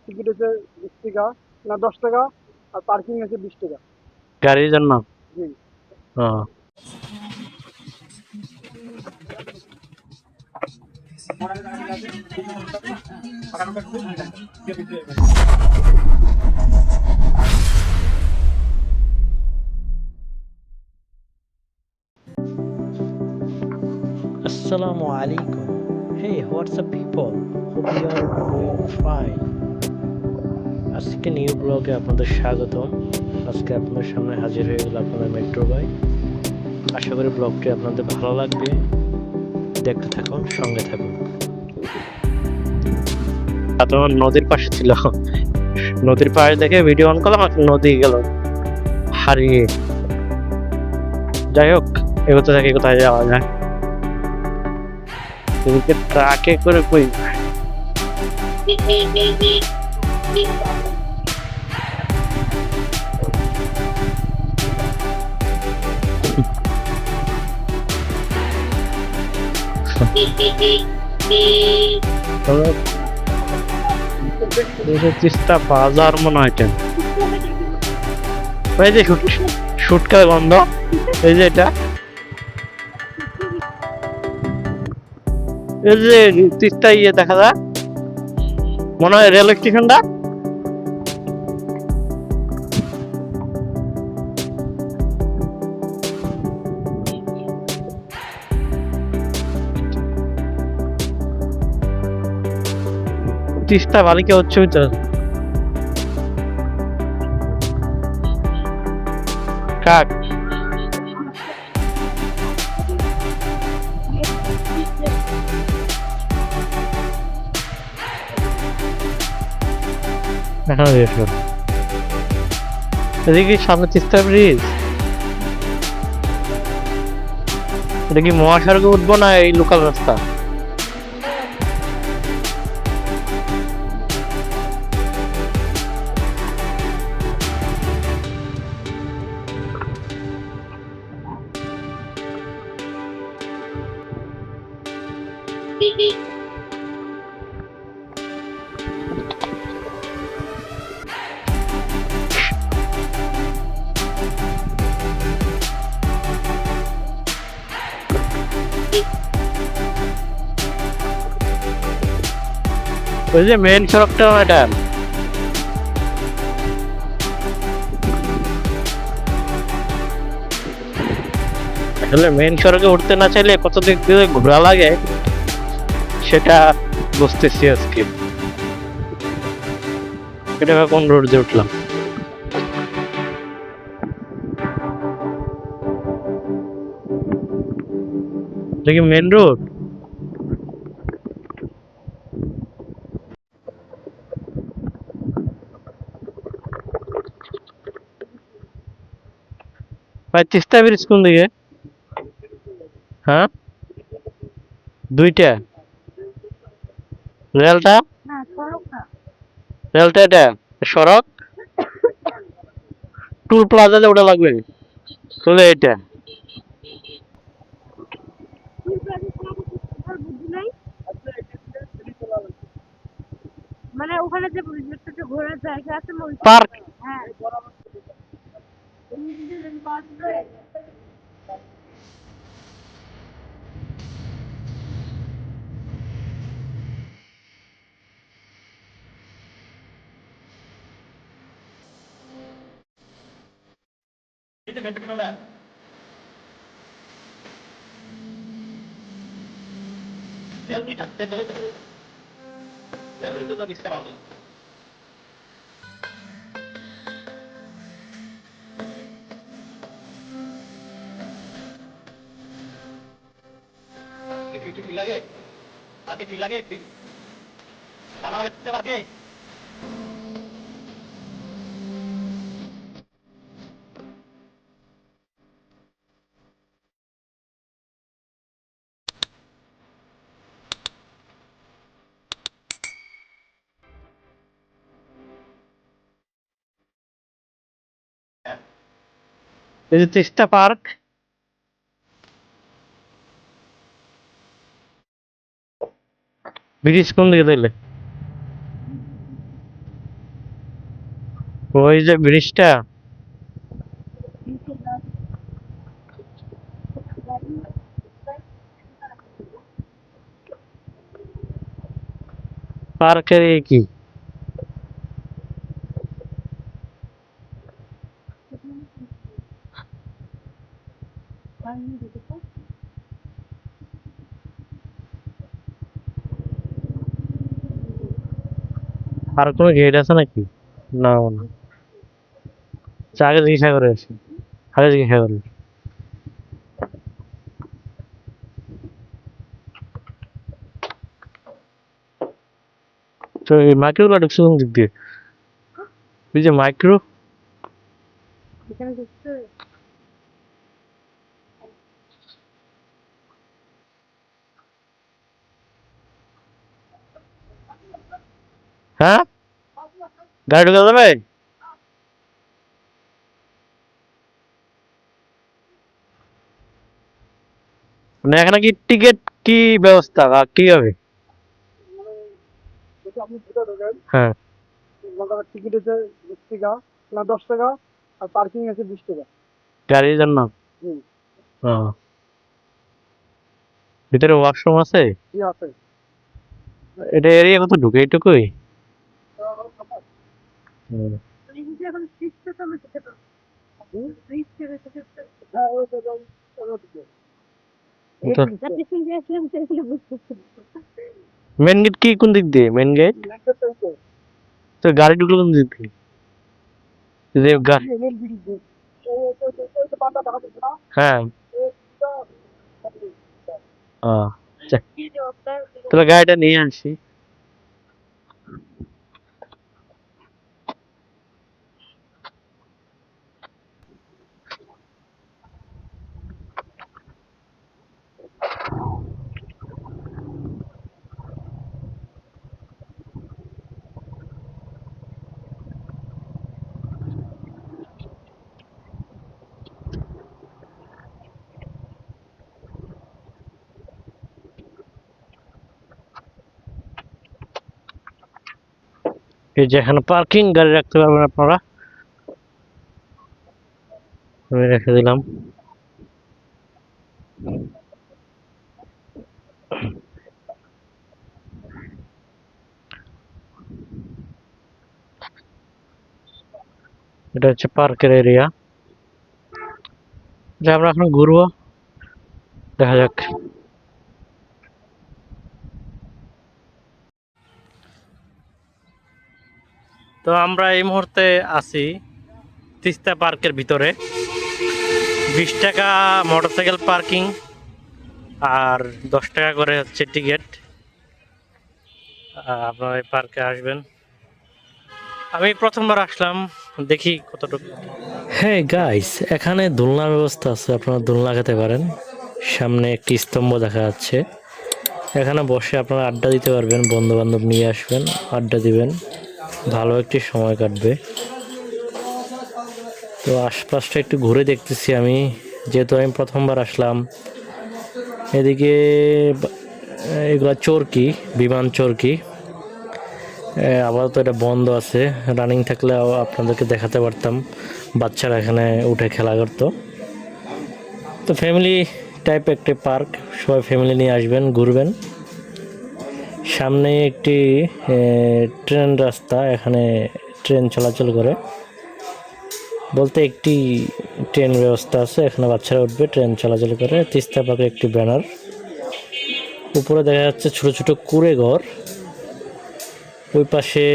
Ticket হচ্ছে 20 টাকা না 10 টাকা, আর পার্কিং আছে 20 টাকা। গাড়ির জন্য। জি। Assalamu alaikum. Hey, what's up, people? Hope you are doing fine. আজকে নিউ ব্লগে আপনাদের স্বাগতম। আজকে আপনাদের সামনে হাজির হয়ে গেল আপনাদের মেট্রো ভাই। আশা করি ব্লগটি আপনাদের ভালো লাগবে। দেখতে থাকুন, সঙ্গে থাকুন। তখন নদীর পাশে ছিল, নদীর পাশে দেখে ভিডিও অন করলাম, নদী গেল হারিয়ে। যাই হোক, এগোতে থাকে কোথায় যাওয়া যায়। ট্রাকে করে কই তিস্তা বাজার মনে হয়। এই যে শুটকার গন্ধ, এই যে এটা, এই যে তিস্তা ইয়ে দেখা যায়, মনে হয় রেল স্টেশনটা। তিস্তা বালিকা উচ্চ বিদ্যালয় কাক। এদিকে সামনে তিস্তা ব্রিজ। এটা কি মহাসড়কে উঠবো না এই লোকাল রাস্তা? ওই যে মেন সড়কটা এটা। আসলে মেন সড়কে উঠতে না চাইলে কত দিক দিয়ে ঘোরা লাগে সেটা বুঝতেছি আজকে। এটা কোন রোড দিয়ে উঠলাম? এটা কি মেন রোড? ভাই তিস্তা ব্রিজ কোন দিকে? হ্যাঁ, দুইটা রেলটা, রেলটা এটা সড়ক, টুল প্লাজাতে ওটা লাগবে তাহলে এটা। মানে ওখানে যে ঘোরার জায়গা আছে পার্ক। হ্যাঁ। এই যে তিস্তা পার্ক, ব্রিজ কোন দিকে তাইলে? ওই যে ব্রিজটা, পার্কের এ কি আর কোনো গেট আছে নাকি? না না, আচ্ছা, আগে জিজ্ঞাসা করে আসি, আগে জিজ্ঞাসা করি। তো এই মাইক্রোগুলো ঢুকছে কোন দিক দিয়ে? ওই যে মাইক্রো, এখানে দেখতে হ্যাঁ গাড়ি ঢুকা যাবে? মানে এখানে কি টিকিট কি ব্যবস্থা কি হবে? যদি আপনি ভিতরে ঢোকেন, হ্যাঁ, টিকিট হচ্ছে 20 টাকা না 10 টাকা, আর পার্কিং আছে 20 টাকা। গাড়ির জন্য। হুম, ও, ভিতরে ওয়াশরুম আছে? কি আছে? এটা এরিয়া কত ঢুকে এইটুকুই? হুম। এই যে এখন সিস্টেম তো আমি যেতে পারবো সিস্টেম হ্যাঁ, ওই তো ওই দিকে। তো যাতে সঙ্গে আসলাম সেগুলো বুঝতেছি মেন গেট কি কোন দিক দিয়ে? মেন গেট লেফটের সাইডে, তো গাড়ি ঢুকলো কোন দিক দিয়ে? এই যে রেল ব্রিজ দিয়ে। ওই তো পাতা দেখা যাচ্ছে না? হ্যাঁ। এইটা ও, আচ্ছা, তাহলে গাড়িটা নিয়ে আসি। এই যে এখানে পার্কিং গাড়ি রাখতে পারবেন আপনারা, আমি রেখে দিলাম। এটা হচ্ছে পার্কের এরিয়া, যে আমরা এখন ঘুরবো, দেখা যাক। তো আমরা এই মুহূর্তে আছি তিস্তা পার্কের ভিতরে। 20 টাকা মোটরসাইকেল পার্কিং আর 10 টাকা করে হচ্ছে টিকিট। আপনারা এই পার্কে আসবেন। আমি প্রথমবার আসলাম, দেখি কতটুকু। হ্যাঁ গাইস, এখানে দোলনার ব্যবস্থা আছে, আপনারা দোলনা খেতে পারেন। সামনে একটি স্তম্ভ দেখা যাচ্ছে, এখানে বসে আপনারা আড্ডা দিতে পারবেন, বন্ধু বান্ধব নিয়ে আসবেন, আড্ডা দিবেন, ভালো একটি সময় কাটবে। তো আশপাশটা একটু ঘুরে দেখতেছি আমি, যেহেতু আমি প্রথমবার আসলাম। এদিকে এগুলা চরকি, বিমান চরকি, আপাতত এটা বন্ধ আছে। রানিং থাকলে আপনাদেরকে দেখাতে পারতাম, বাচ্চারা এখানে উঠে খেলা করতো। তো ফ্যামিলি টাইপ একটি পার্ক, সবাই ফ্যামিলি নিয়ে আসবেন, ঘুরবেন। সামনে একটি ট্রেন রাস্তা, এখানে ট্রেন চলাচল করে, বলতে একটি ট্রেন ব্যবস্থা আছে, এখানে বাচ্চারা উঠবে, ট্রেন চলাচল করে। তিস্তা পার্কের একটি ব্যানার, উপরে দেখা যাচ্ছে ছোট ছোট কুঁড়ে ঘর। ওই পাশে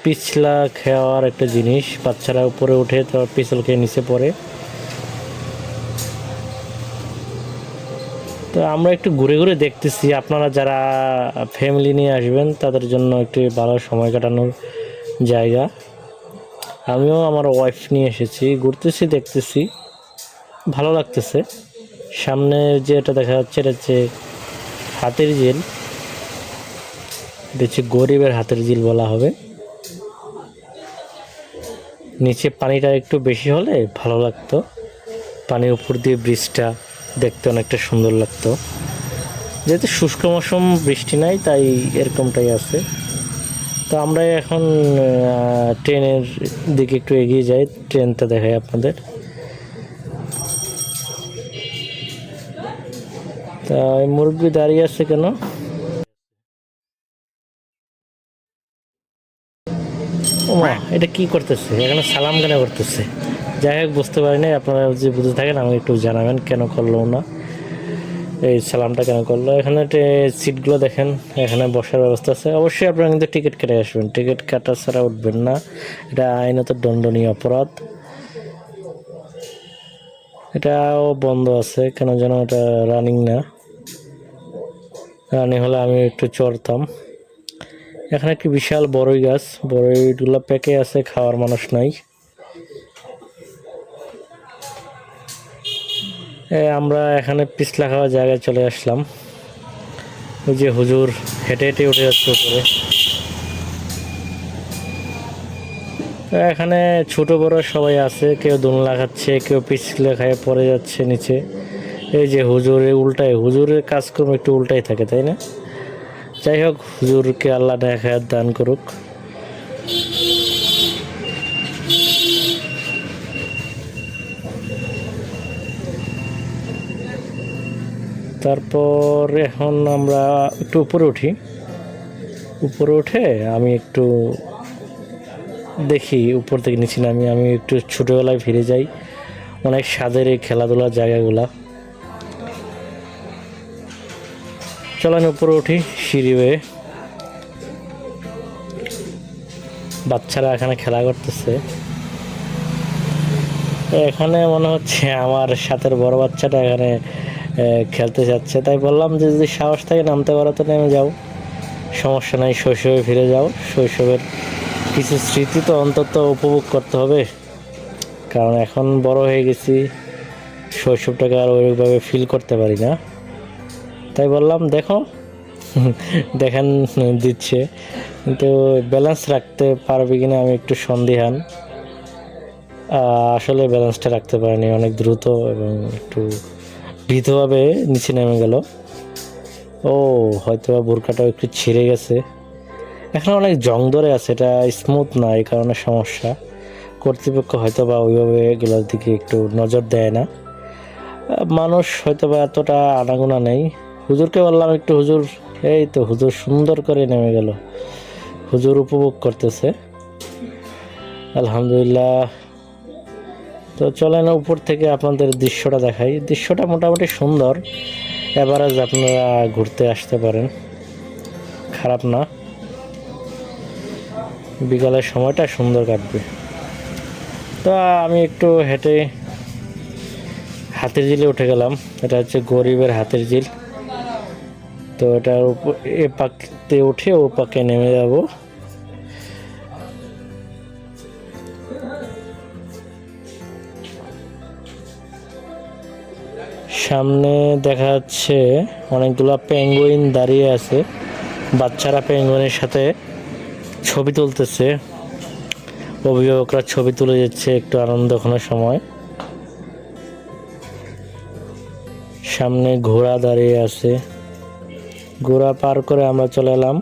পিছলা খাওয়ার একটা জিনিস, বাচ্চারা উপরে উঠে তারপর পিছল খেয়ে নিচে পড়ে। তো আমরা একটু ঘুরে ঘুরে দেখতেছি, আপনারা যারা ফ্যামিলি নিয়ে আসবেন তাদের জন্য একটু ভালো সময় কাটানোর জায়গা। আমিও আমার ওয়াইফ নিয়ে এসেছি, ঘুরতেছি, দেখতেছি, ভালো লাগতেছে। সামনে যেটা দেখা যাচ্ছে এটা হচ্ছে হাতির ঝিল, এটা হচ্ছে গরিবের হাতের ঝিল বলা হবে। নিচে পানিটা একটু বেশি হলে ভালো লাগতো, পানির উপর দিয়ে ব্রিজটা দেখতে অনেকটা সুন্দর লাগতো। যেহেতু শুষ্ক মৌসুম, বৃষ্টি নাই, তাই এরকমটাই আছে। তো আমরা এখন ট্রেনের দিকে একটু এগিয়ে যাই, ট্রেনটা দেখাই আপনাদের। তা এই মুরব্বি দাঁড়িয়ে আছে কেন? ওমা, এটা কি করতেছে এখানে? সালাম কেন করতেছে? যাই হোক, বুঝতে পারি না। আপনারা যদি বুঝে থাকেন আমাকে একটু জানাবেন কেন করলো না, এই সালামটা কেন করলো। এখানে সিটগুলো দেখেন, এখানে বসার ব্যবস্থা আছে। অবশ্যই আপনারা কিন্তু টিকিট কেটে আসবেন, টিকিট কাটা ছাড়া উঠবেন না, এটা আইনত দণ্ডনীয় অপরাধ। এটাও বন্ধ আছে কেন যেন, এটা রানিং না। রানিং হলে আমি একটু চড়তাম। এখানে একটি বিশাল বড়ই গাছ, বড়ইগুলো পেকে আছে, খাওয়ার মানুষ নাই। আমরা এখানে পিছলা খাওয়া জায়গায় চলে আসলাম। ওই যে হুজুর হেঁটে হেঁটে উঠে যাচ্ছে উপরে। এখানে ছোট বড় সবাই আছে, কেউ দোলনা খাচ্ছে, কেউ পিছলে খায় পড়ে যাচ্ছে নিচে। এই যে হুজুরের উল্টায়, হুজুরের কাজকর্ম একটু উল্টাই থাকে, তাই না? যাই হোক, হুজুরকে আল্লাহ নেখায়াত দান করুক। তারপর এখন আমরা একটু উপরে উঠি। উপরে উঠে আমি একটু দেখি, উপর থেকে নিচে নামি, আমি একটু ছোটোবেলায় ফিরে যাই। অনেক স্বাদের এই খেলাধুলার জায়গাগুলা। চলেন উপরে উঠি সিঁড়ি বেয়ে। বাচ্চারা এখানে খেলা করতেছে। এখানে মনে হচ্ছে আমার সাথে বড় বাচ্চাটা এখানে খেলতে যাচ্ছে, তাই বললাম যে যদি সাহস থাকে নামতে পারো তো নেমে যাও, সমস্যা নাই, শৈশবে ফিরে যাও। শৈশবের কিছু স্মৃতি তো অন্তত উপভোগ করতে হবে, কারণ এখন বড় হয়ে গেছি, শৈশবটাকে আর ওইভাবে ফিল করতে পারি না। তাই বললাম দেখো, দেখান দিচ্ছে, কিন্তু ব্যালেন্স রাখতে পারবে কিনা আমি একটু সন্দিহান। আসলে ব্যালেন্সটা রাখতে পারিনি, অনেক দ্রুত এবং একটু ভীতভাবে নিচে নেমে গেল। ও হয়তো বোরকাটাও একটু ছিঁড়ে গেছে, এখানে অনেক জং ধরে আছে, এটা স্মুথ না, এই কারণে সমস্যা। কর্তৃপক্ষ হয়তো বা ওইভাবে এগুলোর দিকে একটু নজর দেয় না, মানুষ হয়তো বা এতটা আনাগোনা নেই। হুজুরকে বললাম একটু, হুজুর, এই তো হুজুর সুন্দর করে নেমে গেল, হুজুর উপভোগ করতেছে, আলহামদুলিল্লাহ। তো চলেন উপর থেকে আপনাদের দৃশ্যটা দেখাই। দৃশ্যটা মোটামুটি সুন্দর, এভারেজ, আপনারা ঘুরতে আসতে পারেন, খারাপ না। বিকালের সময়টা সুন্দর কাটবে। তো আমি একটু হেঁটে হাতির ঝিলে উঠে গেলাম। এটা হচ্ছে গরিবের হাতির ঝিল। তো এটার উপর এ পাকতে উঠে ও পাকে নেমে যাব। সামনে দেখা যাচ্ছে অনেকগুলো পেঙ্গুইন দাঁড়িয়ে আছে, বাচ্চারা পেঙ্গুইনের সাথে ছবি তুলতেছে, অভিভাবকরা ছবি তুলে যাচ্ছে একটু আনন্দক্ষণের সময়। সামনে ঘোড়া দাঁড়িয়ে আছে, ঘোড়া পার করে আমরা চলে এলাম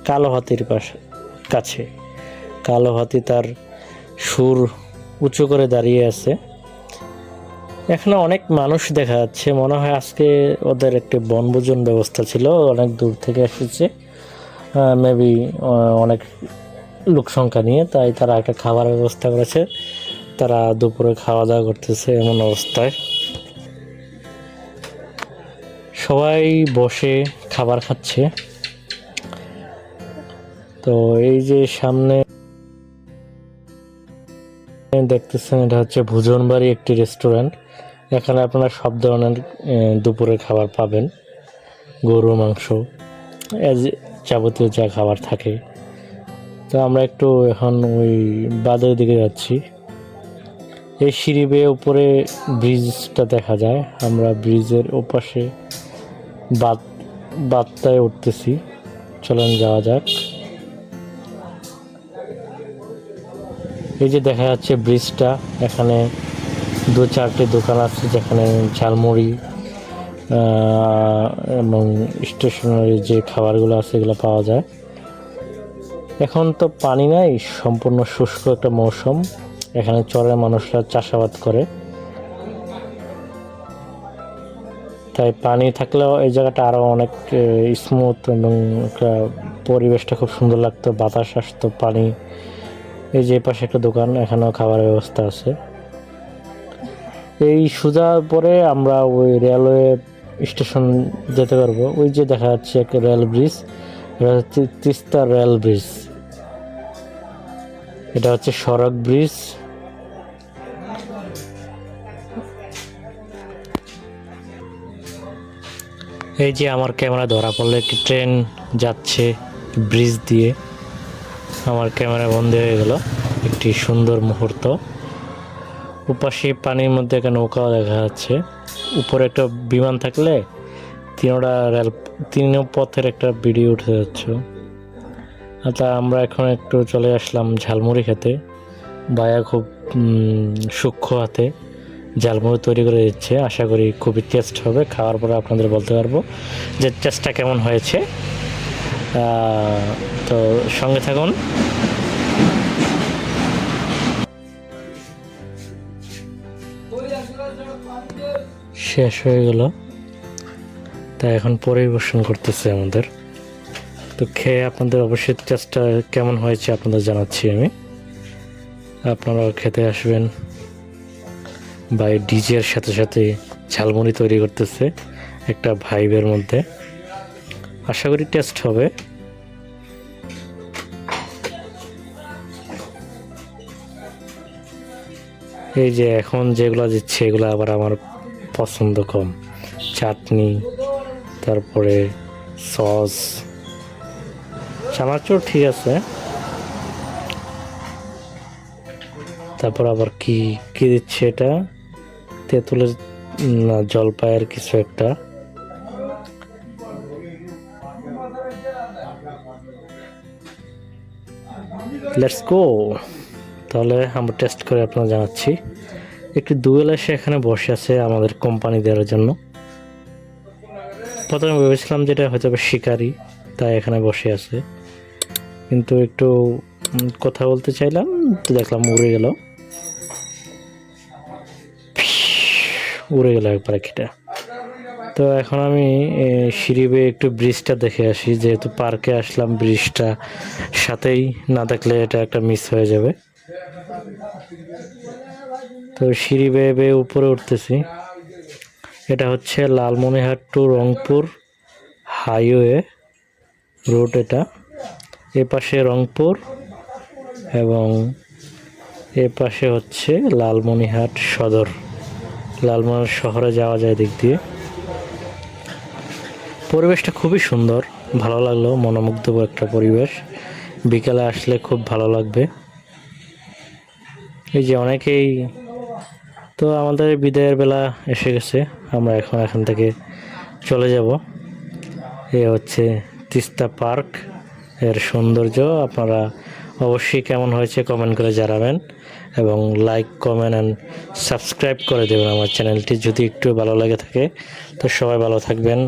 কালো হাতির কাছে। কালো হাতি তার সুর উঁচু করে দাঁড়িয়ে আছে। এখানে অনেক মানুষ দেখা যাচ্ছে, মনে হয় আজকে ওদের একটি বনভোজন ব্যবস্থা ছিল, অনেক দূর থেকে এসেছে, মেবি অনেক লোক সংখ্যা নিয়ে, তাই তারা একটা খাবার ব্যবস্থা করেছে, তারা দুপুরে খাওয়া দাওয়া করতেছে। এমন অবস্থায় সবাই বসে খাবার খাচ্ছে। তো এই যে সামনে দেখতেছেন, এটা হচ্ছে ভোজনবাড়ি একটি রেস্টুরেন্ট। এখানে আপনারা সব ধরনের দুপুরের খাবার পাবেন, গরু মাংস, যাবতীয় যা খাবার থাকে। তো আমরা একটু এখন ওই বাদের দিকে যাচ্ছি। এই সিঁড়ি বেয়ে উপরে ব্রিজটা দেখা যায়, আমরা ব্রিজের ওপাশে বাদটায় উঠতেছি। চলেন যাওয়া যাক। এই যে দেখা যাচ্ছে ব্রিজটা, এখানে 2-4টি দোকান আছে যেখানে ঝালমুড়ি এবং স্টেশনারি যে খাবারগুলো আছে এগুলো পাওয়া যায়। এখন তো পানি নাই, সম্পূর্ণ শুষ্ক একটা মৌসুম। এখানে চরের মানুষরা চাষাবাদ করে, তাই পানি থাকলেও এই জায়গাটা আরো অনেক স্মুথ এবং একটা পরিবেশটা খুব সুন্দর লাগতো, বাতাস আসতো, পানি। এই যে পাশে একটা দোকান, এখানেও খাবারের ব্যবস্থা আছে। এই সোজা পরে আমরা ওই রেলওয়ে স্টেশন যেতে পারবো। ওই যে দেখা যাচ্ছে একটা রেল ব্রিজ, এটা হচ্ছে তিস্তা রেল ব্রিজ। এটা হচ্ছে সড়ক ব্রিজ। এই যে আমার ক্যামেরা ধরা পড়লে একটি ট্রেন যাচ্ছে ব্রিজ দিয়ে, আমার ক্যামেরা বন্ধ হয়ে গেল। একটি সুন্দর মুহূর্ত। উপাশে পানির মধ্যে একটা নৌকাও দেখা যাচ্ছে। উপরে একটা বিমান থাকলে তিন পথের একটা ভিডিও উঠে যাচ্ছে। তা আমরা এখন একটু চলে আসলাম ঝালমুড়ি খেতে। ভাইয়া খুব সূক্ষ্ম হাতে ঝালমুড়ি তৈরি করে দিচ্ছে। আশা করি খুবই টেস্ট হবে। খাওয়ার পরে আপনাদের বলতে পারবো যে টেস্টটা কেমন হয়েছে। তো সঙ্গে থাকুন। শেষ হয়ে গেল, তাই এখন পরিবেশন করতেছে আমাদের। তো খেয়ে আপনাদের অবশ্যই টেস্টটা কেমন হয়েছে আপনাদের জানাচ্ছি আমি। আপনারাও খেতে আসবেন। ভাই ডিজের সাথে সাথে ঝালমুড়ি তৈরি করতেছে একটা ভাইবের মধ্যে। আশা করি টেস্ট হবে। এই যে এখন যেগুলো দিচ্ছে এগুলো আবার আমার পছন্দ কম। চাটনি, তারপরে সস, চানাচুর ঠিক আছে, তারপর আবার কি কি দিচ্ছে এটা, তেঁতুলের না জলপাইয়ের কিছু একটা। Let's go. তাহলে আমরা টেস্ট করে আপনারা জানাচ্ছি। একটি দুয়েল এসে এখানে বসে আছে আমাদের কোম্পানি দেওয়ার জন্য। প্রথমে ভেবেছিলাম যেটা হয়তো শিকারি, তাই এখানে বসে আছে, কিন্তু একটু কথা বলতে চাইলাম তো দেখলাম উড়ে গেল একবার কিটা। তো এখন আমি সিঁড়ি বেয়ে একটু ব্রিজটা দেখে আসি, যেহেতু পার্কে আসলাম, ব্রিজটা সাথেই না দেখলে এটা একটা মিস হয়ে যাবে। তো সিঁড়ি বেয়ে বেয়ে উপরে উঠতেছি। এটা হচ্ছে Lalmonirhat to Rangpur highway road. এটা এ পাশে রংপুর এবং এ পাশে হচ্ছে লালমনিরহাট সদর। লালমনিরহাট শহরে যাওয়া যায় দিক দিয়ে। পরিবেশটা খুবই সুন্দর, ভালো লাগলো, মনোমুগ্ধকর একটা পরিবেশ। বিকেলে আসলে খুব ভালো লাগবে। এই যে অনেকেই, তো আমাদের বিদায়ের বেলা এসে গেছে, আমরা এখন এখান থেকে চলে যাব। এ হচ্ছে তিস্তা পার্ক এর সৌন্দর্য। আপনারা অবশ্যই কেমন হয়েছে কমেন্ট করে জানাবেন এবং লাইক, কমেন্ট অ্যান্ড সাবস্ক্রাইব করে দেবেন আমার চ্যানেলটি যদি একটু ভালো লেগে থাকে। তো সবাই ভালো থাকবেন।